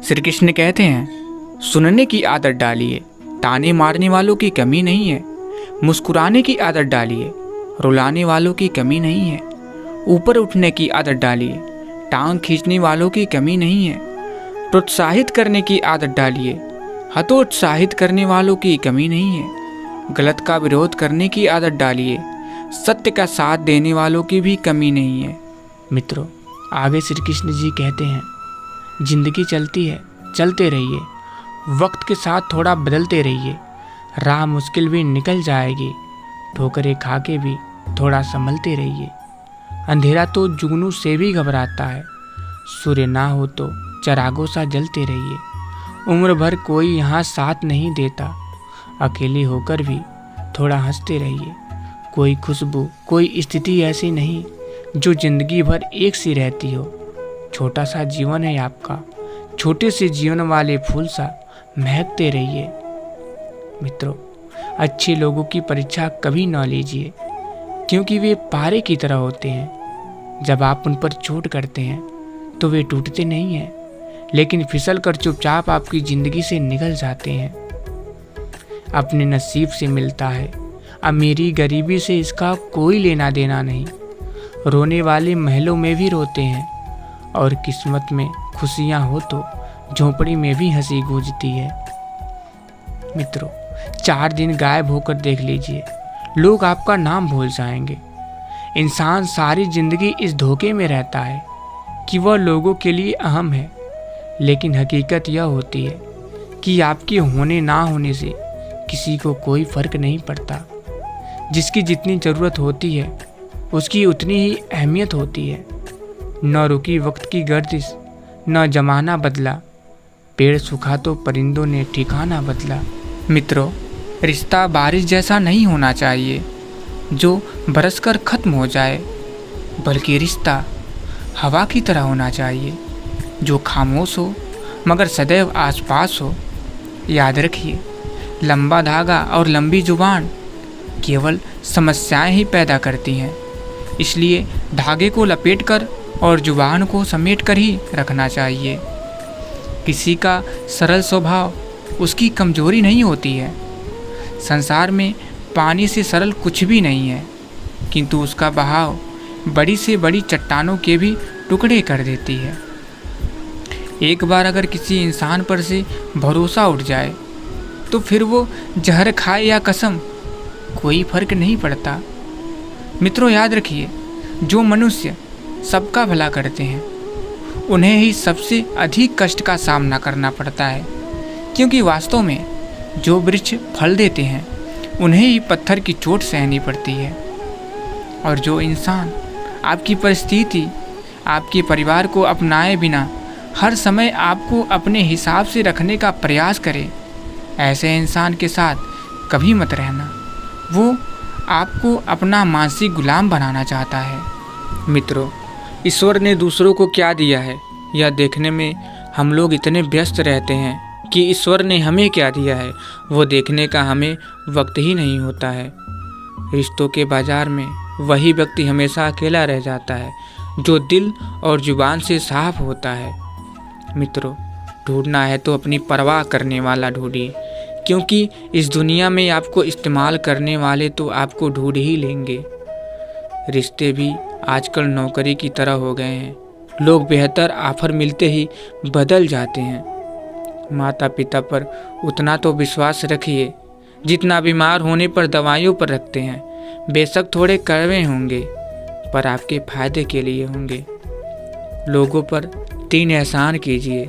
श्री कृष्ण कहते हैं, सुनने की आदत डालिए, ताने मारने वालों की कमी नहीं है। मुस्कुराने की आदत डालिए, रुलाने वालों की कमी नहीं है। ऊपर उठने की आदत डालिए, टांग खींचने वालों की कमी नहीं है। प्रोत्साहित करने की आदत डालिए, हतोत्साहित करने वालों की कमी नहीं है। गलत का विरोध करने की आदत डालिए, सत्य का साथ देने वालों की भी कमी नहीं है। मित्रों, आगे श्री कृष्ण जी कहते हैं, जिंदगी चलती है, चलते रहिए, वक्त के साथ थोड़ा बदलते रहिए। राह मुश्किल भी निकल जाएगी, ठोकरें खा के भी थोड़ा संभलते रहिए। अंधेरा तो जुगनू से भी घबराता है, सूर्य ना हो तो चरागों सा जलते रहिए। उम्र भर कोई यहाँ साथ नहीं देता, अकेले होकर भी थोड़ा हंसते रहिए। कोई खुशबू, कोई स्थिति ऐसी नहीं जो जिंदगी भर एक सी रहती हो। छोटा सा जीवन है आपका, छोटे से जीवन वाले फूल सा महकते रहिए। मित्रों, अच्छे लोगों की परीक्षा कभी न लीजिए, क्योंकि वे पारे की तरह होते हैं। जब आप उन पर चोट करते हैं तो वे टूटते नहीं हैं, लेकिन फिसल कर चुपचाप आपकी ज़िंदगी से निकल जाते हैं। अपने नसीब से मिलता है, अमीरी गरीबी से इसका कोई लेना देना नहीं। रोने वाले महलों में भी रोते हैं, और किस्मत में खुशियाँ हो तो झोंपड़ी में भी हंसी गूंजती है। मित्रों, 4 दिन गायब होकर देख लीजिए, लोग आपका नाम भूल जाएंगे। इंसान सारी जिंदगी इस धोखे में रहता है कि वह लोगों के लिए अहम है, लेकिन हकीकत यह होती है कि आपके होने ना होने से किसी को कोई फर्क नहीं पड़ता। जिसकी जितनी ज़रूरत होती है उसकी उतनी ही अहमियत होती है। न रुकी वक्त की गर्दिश, न जमाना बदला, पेड़ सूखा तो परिंदों ने ठिकाना बदला। मित्रों, रिश्ता बारिश जैसा नहीं होना चाहिए जो बरसकर ख़त्म हो जाए, बल्कि रिश्ता हवा की तरह होना चाहिए जो खामोश हो मगर सदैव आसपास हो। याद रखिए, लंबा धागा और लंबी जुबान केवल समस्याएं ही पैदा करती हैं, इसलिए धागे को लपेटकर और जुबान को समेटकर ही रखना चाहिए। किसी का सरल स्वभाव उसकी कमजोरी नहीं होती है। संसार में पानी से सरल कुछ भी नहीं है, किंतु उसका बहाव बड़ी से बड़ी चट्टानों के भी टुकड़े कर देती है। एक बार अगर किसी इंसान पर से भरोसा उठ जाए तो फिर वो जहर खाए या कसम, कोई फर्क नहीं पड़ता। मित्रों, याद रखिए, जो मनुष्य सबका भला करते हैं उन्हें ही सबसे अधिक कष्ट का सामना करना पड़ता है, क्योंकि वास्तव में जो वृक्ष फल देते हैं उन्हें ही पत्थर की चोट सहनी पड़ती है। और जो इंसान आपकी परिस्थिति, आपके परिवार को अपनाए बिना हर समय आपको अपने हिसाब से रखने का प्रयास करे, ऐसे इंसान के साथ कभी मत रहना। वो आपको अपना मानसिक गुलाम बनाना चाहता है। मित्रों, ईश्वर ने दूसरों को क्या दिया है यह देखने में हम लोग इतने व्यस्त रहते हैं कि ईश्वर ने हमें क्या दिया है वो देखने का हमें वक्त ही नहीं होता है। रिश्तों के बाजार में वही व्यक्ति हमेशा अकेला रह जाता है जो दिल और जुबान से साफ होता है। मित्रों, ढूंढना है तो अपनी परवाह करने वाला ढूंढिए, क्योंकि इस दुनिया में आपको इस्तेमाल करने वाले तो आपको ढूंढ ही लेंगे। रिश्ते भी आजकल नौकरी की तरह हो गए हैं, लोग बेहतर ऑफर मिलते ही बदल जाते हैं। माता पिता पर उतना तो विश्वास रखिए जितना बीमार होने पर दवाइयों पर रखते हैं। बेशक थोड़े कड़वे होंगे पर आपके फायदे के लिए होंगे। लोगों पर 3 एहसान कीजिए,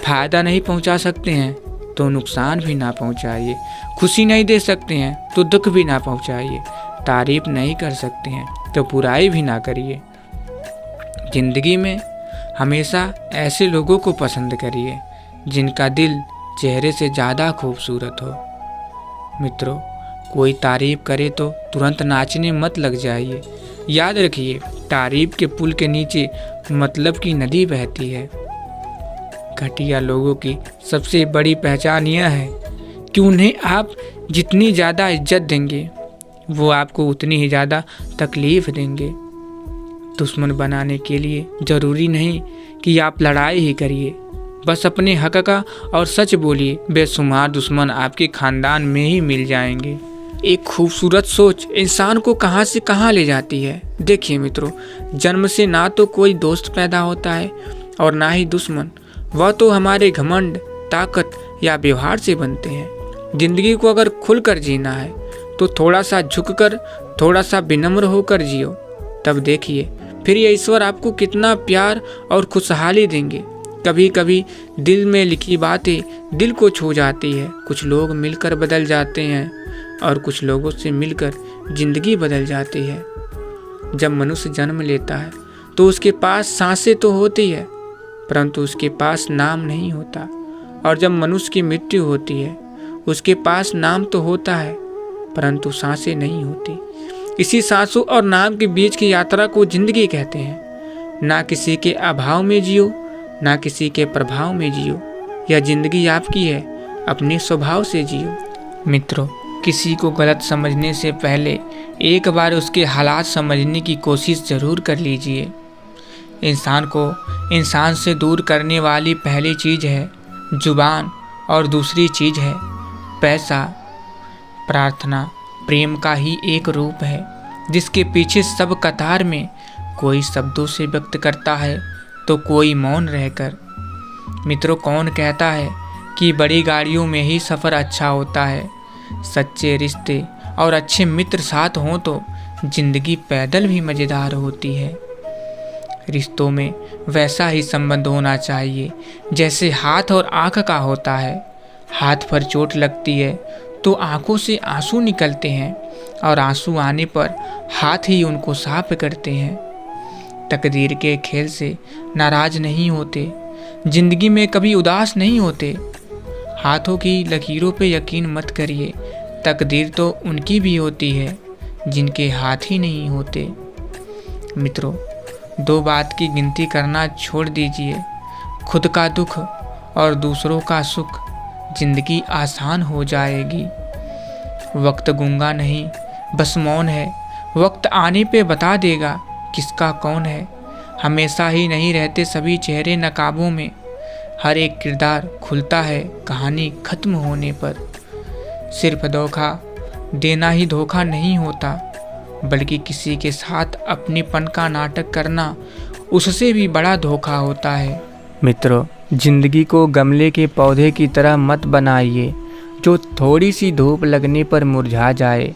फायदा नहीं पहुंचा सकते हैं तो नुकसान भी ना पहुंचाइए, खुशी नहीं दे सकते हैं तो दुख भी ना पहुंचाइए, तारीफ नहीं कर सकते हैं तो बुराई भी ना करिए। जिंदगी में हमेशा ऐसे लोगों को पसंद करिए जिनका दिल चेहरे से ज़्यादा खूबसूरत हो। मित्रों, कोई तारीफ करे तो तुरंत नाचने मत लग जाइए। याद रखिए, तारीफ के पुल के नीचे मतलब की नदी बहती है। घटिया लोगों की सबसे बड़ी पहचान यह है कि उन्हें आप जितनी ज़्यादा इज्जत देंगे वो आपको उतनी ही ज़्यादा तकलीफ़ देंगे। दुश्मन बनाने के लिए ज़रूरी नहीं कि आप लड़ाई ही करिए, बस अपने हक का और सच बोलिए, बेशुमार दुश्मन आपके खानदान में ही मिल जाएंगे। एक खूबसूरत सोच इंसान को कहाँ से कहाँ ले जाती है। देखिए मित्रों, जन्म से ना तो कोई दोस्त पैदा होता है और ना ही दुश्मन, वह तो हमारे घमंड, ताकत या व्यवहार से बनते हैं। जिंदगी को अगर खुलकर जीना है तो थोड़ा सा झुककर, थोड़ा सा विनम्र होकर जियो, तब देखिए फिर ये ईश्वर आपको कितना प्यार और खुशहाली देंगे। कभी कभी दिल में लिखी बातें दिल को छू जाती है। कुछ लोग मिलकर बदल जाते हैं और कुछ लोगों से मिलकर जिंदगी बदल जाती है। जब मनुष्य जन्म लेता है तो उसके पास सांसें तो होती है, परंतु उसके पास नाम नहीं होता। और जब मनुष्य की मृत्यु होती है, उसके पास नाम तो होता है, परंतु सांसें नहीं होती। इसी सांसों और नाम के बीच की यात्रा को जिंदगी कहते हैं। ना किसी के अभाव में जियो, ना किसी के प्रभाव में जियो। यह जिंदगी आपकी है, अपने स्वभाव से जियो। मित्रों, किसी को गलत समझने से पहले एक बार उसके हालात समझने की कोशिश जरूर कर लीजिए। इंसान को इंसान से दूर करने वाली पहली चीज़ है जुबान और दूसरी चीज़ है पैसा। प्रार्थना प्रेम का ही एक रूप है, जिसके पीछे सब कतार में कोई शब्दों से व्यक्त करता है तो कोई मौन रहकर। मित्रों, कौन कहता है कि बड़ी गाड़ियों में ही सफ़र अच्छा होता है। सच्चे रिश्ते और अच्छे मित्र साथ हों तो जिंदगी पैदल भी मज़ेदार होती है। रिश्तों में वैसा ही संबंध होना चाहिए जैसे हाथ और आँख का होता है। हाथ पर चोट लगती है तो आँखों से आंसू निकलते हैं और आंसू आने पर हाथ ही उनको साफ करते हैं। तकदीर के खेल से नाराज नहीं होते, जिंदगी में कभी उदास नहीं होते। हाथों की लकीरों पे यकीन मत करिए, तकदीर तो उनकी भी होती है जिनके हाथ ही नहीं होते। मित्रों, दो बात की गिनती करना छोड़ दीजिए, खुद का दुख और दूसरों का सुख। जिंदगी आसान हो जाएगी। वक्त गूंगा नहीं, बस मौन है। वक्त आने पे बता देगा किसका कौन है। हमेशा ही नहीं रहते सभी चेहरे नकाबों में। हर एक किरदार खुलता है कहानी खत्म होने पर। सिर्फ धोखा देना ही धोखा नहीं होता, बल्कि किसी के साथ अपनेपन का नाटक करना उससे भी बड़ा धोखा होता है। मित्रों, जिंदगी को गमले के पौधे की तरह मत बनाइए जो थोड़ी सी धूप लगने पर मुरझा जाए।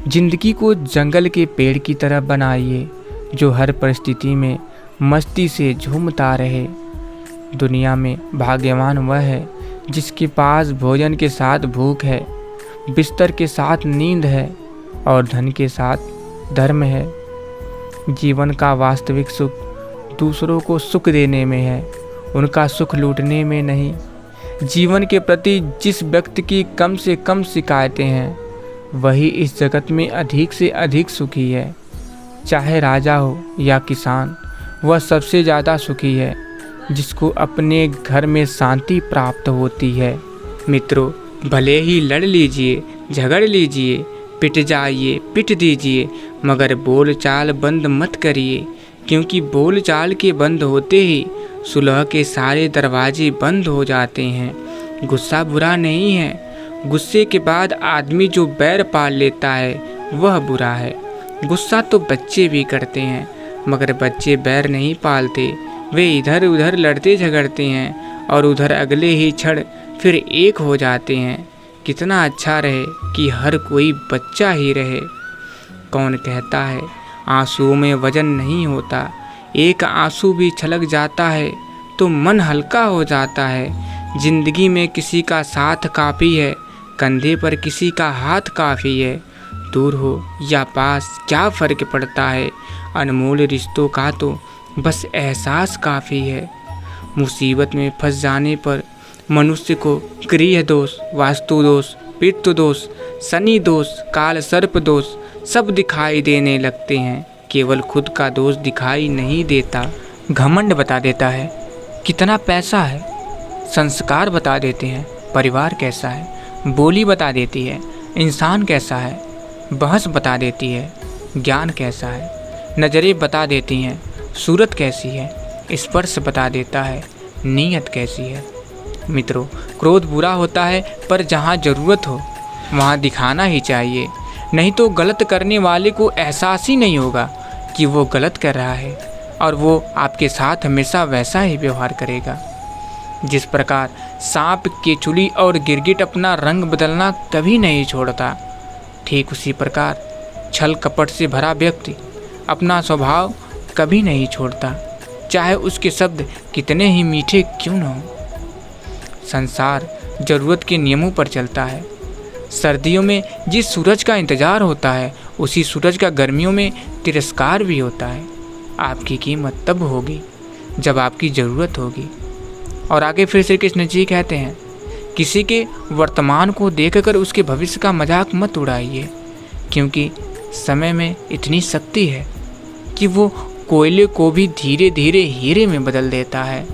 जिंदगी को जंगल के पेड़ की तरह बनाइए जो हर परिस्थिति में मस्ती से झूमता रहे। दुनिया में भाग्यवान वह है जिसके पास भोजन के साथ भूख है, बिस्तर के साथ नींद है और धन के साथ धर्म है। जीवन का वास्तविक सुख दूसरों को सुख देने में है, उनका सुख लूटने में नहीं। जीवन के प्रति जिस व्यक्ति की कम से कम शिकायतें हैं, वही इस जगत में अधिक से अधिक सुखी है। चाहे राजा हो या किसान, वह सबसे ज़्यादा सुखी है जिसको अपने घर में शांति प्राप्त होती है। मित्रों, भले ही लड़ लीजिए, झगड़ लीजिए, पिट जाइए, पिट दीजिए, मगर बोल चाल बंद मत करिए, क्योंकि बोल चाल के बंद होते ही सुलह के सारे दरवाजे बंद हो जाते हैं। गुस्सा बुरा नहीं है, गुस्से के बाद आदमी जो बैर पाल लेता है वह बुरा है। गुस्सा तो बच्चे भी करते हैं, मगर बच्चे बैर नहीं पालते, वे इधर उधर लड़ते झगड़ते हैं और उधर अगले ही क्षण फिर एक हो जाते हैं। कितना अच्छा रहे कि हर कोई बच्चा ही रहे। कौन कहता है आंसुओं में वजन नहीं होता, एक आंसू भी छलक जाता है तो मन हल्का हो जाता है। जिंदगी में किसी का साथ काफ़ी है, कंधे पर किसी का हाथ काफ़ी है। दूर हो या पास क्या फ़र्क पड़ता है, अनमोल रिश्तों का तो बस एहसास काफ़ी है। मुसीबत में फंस जाने पर मनुष्य को गृह दोष, वास्तु दोष, पितृ दोष, शनि दोष, काल सर्प दोष सब दिखाई देने लगते हैं, केवल खुद का दोष दिखाई नहीं देता। घमंड बता देता है कितना पैसा है, संस्कार बता देते हैं परिवार कैसा है, बोली बता देती है इंसान कैसा है, बहस बता देती है ज्ञान कैसा है, नज़रें बता देती हैं सूरत कैसी है, स्पर्श बता देता है नीयत कैसी है। मित्रों, क्रोध बुरा होता है, पर जहाँ ज़रूरत हो वहाँ दिखाना ही चाहिए, नहीं तो गलत करने वाले को एहसास ही नहीं होगा कि वो गलत कर रहा है और वो आपके साथ हमेशा वैसा ही व्यवहार करेगा। जिस प्रकार सांप, केचुली और गिरगिट अपना रंग बदलना कभी नहीं छोड़ता, ठीक उसी प्रकार छल कपट से भरा व्यक्ति अपना स्वभाव कभी नहीं छोड़ता, चाहे उसके शब्द कितने ही मीठे क्यों न हों। संसार ज़रूरत के नियमों पर चलता है। सर्दियों में जिस सूरज का इंतज़ार होता है, उसी सूरज का गर्मियों में तिरस्कार भी होता है। आपकी कीमत तब होगी जब आपकी ज़रूरत होगी। और आगे फिर श्री कृष्ण जी कहते हैं, किसी के वर्तमान को देखकर उसके भविष्य का मजाक मत उड़ाइए, क्योंकि समय में इतनी शक्ति है कि वो कोयले को भी धीरे धीरे हीरे में बदल देता है।